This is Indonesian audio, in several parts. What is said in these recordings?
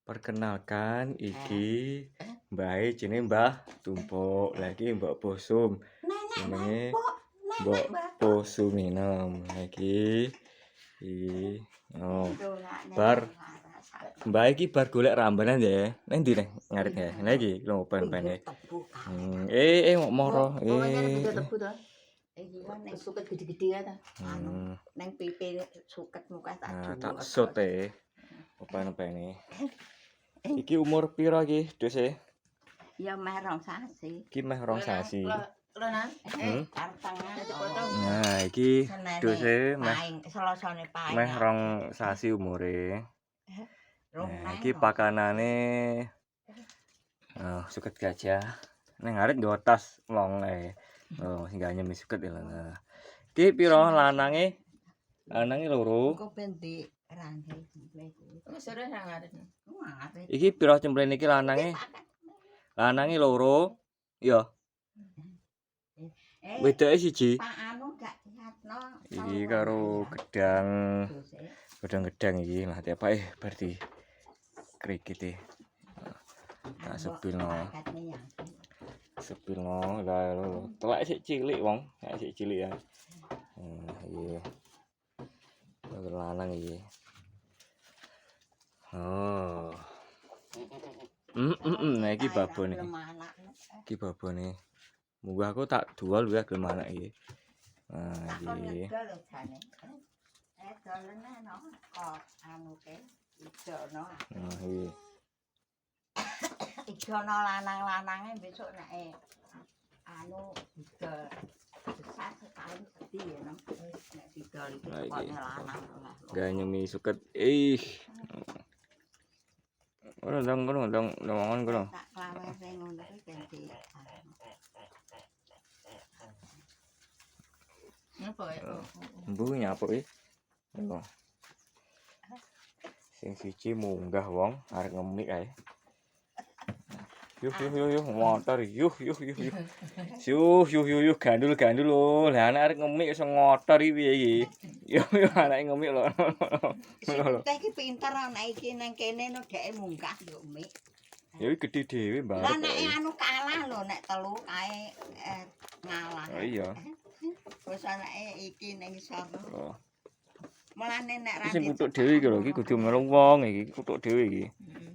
Perkenalkan iki mbahe jenenge Mbah Tumpuk. Lah iki Mbok Bosum. Jenenge Mbok Bosuminem. Lah iki oh. Bar Mbah iki bar golek rambanan ya. Nang ndi neh ngarit ya. Lah iki lho pen-pene. Ngok moro. Iki kan ning suket gede-gede ya ta. Anu ning pipi suket muka tak jual. Tak sut pen-pene. Iki umur pira iki, Duse? Ya meh rong sasi. Iki meh rong sasi. Lho Nang. Kartangan dipotong. Nah, iki Duse meh selosone pae. meh rong sasi umure. Nah, iki pakanane suket gajah. Nang ngarit nggawa tas long oh, sing nyemi suket ya lho. Iki pira lanange? Lanange loro. Kok ben di rangge cemplek. Wis ora ngarit. Iki pira cemplene iki lanange? Lanange loro. Ya. Wedoke siji. Pak anu gak lihatno. Iki karo gedang iki. Lah tiap berarti krikit tak sepilno. Sepilno lah lho. Telek sik cilik wong, sik cilik ya. Iya. Lanang iki. Oh. Nah iki babone. Iki babone. Munggah aku tak dual ya gelem anak iki. Nah iki. Nah iki. Ijono lanang-lanange besok nek anu didol besar sekali sedih ya nang nek didol iki kok lanang lah. Gak nyemi suket. Ngono dong. Tak klawere ngono iki ganti. Napa ya? Mbu nyapuk iki. Sing siji munggah wong arek ngemik ae. Yuh motor yuh gandul lho. Lah anak arek ngemik iso ngotor iki piye iki? Yuh anak ngemik lho. Teh iki pinter anak iki nang kene no dheke munggah yo mik. Ya iki gedhe dhewe, Mbak. Lah nek anu kalah lho nek telu kae ngalah. Oh iya. Wis anake iki ning isor. Mulane nek ra sing kutuk dhewe iki lho, iki kudu melung wong iki, kutuk dhewe iki.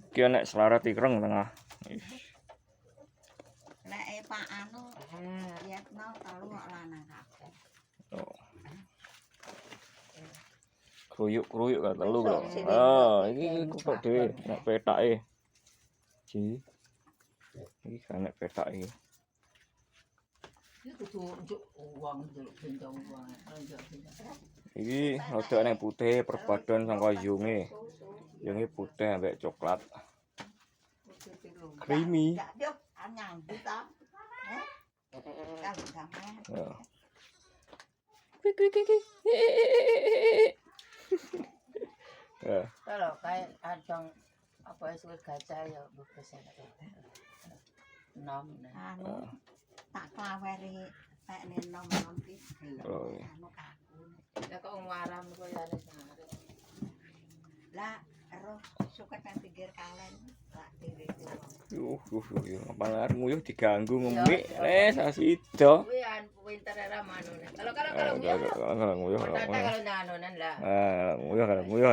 Iki ana selarat ireng tengah. Nek Pak anu lihatno telu kok lanang kabeh. Oh. Kruyuk kan telu lho. Oh, iki kutuk dhewe nek petake. Ji. Iki kan nek petake. Iki kudu njuk wong njaluk bendong wong. Iki rada nek putih perpaduan saka yunge. Yunge putih ambek coklat. Creamy. Nyambut ta. Kalau kayak adong apa sulit gajah ya bagus ya. Nom anu tak klaweri nek nom iki anu kaku. Lah kok ngwaram kok ya nek. Lah roh suket nang pinggir kalen tak diri. Malah nguyuh diganggu ngemik sasido. Kuwi an pinter era manune. Kalau nguyuh. kalau nanunan lah. Nguyuh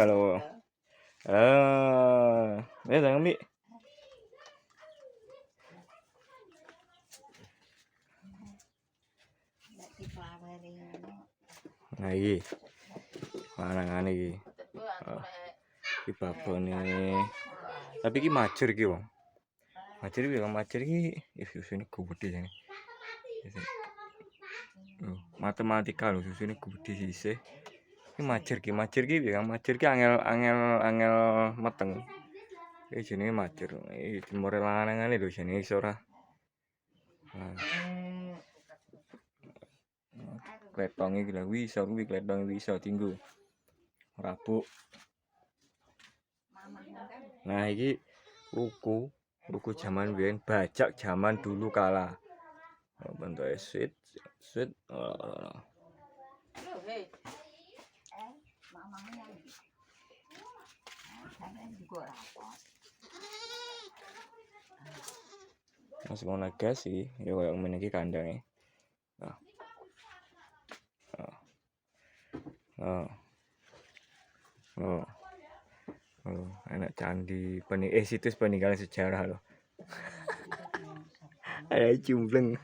lho. Ngemik. Nah iki. Lanangane iki. Iki babone. Tapi iki majer iki, Wong. Majer iki susune gede jane. Matematika lho susune gede sisih. Iki majer ki angel meteng. Iki jenenge majer. Iki dimore lanangane lho jenenge iso ora. Kletonge iki lho iso kuwi kletonge iso tinggu. Rabuk. Nah iki ruku zaman biyen, bajak zaman dulu kala. Bentuke sweet. Mas mau nagas sih, ya kayak ngene iki kandangnya. Oh. Oh. Oh. Oh. Oh, anak candi situs peninggalan sejarah loh. Ada cumpleng.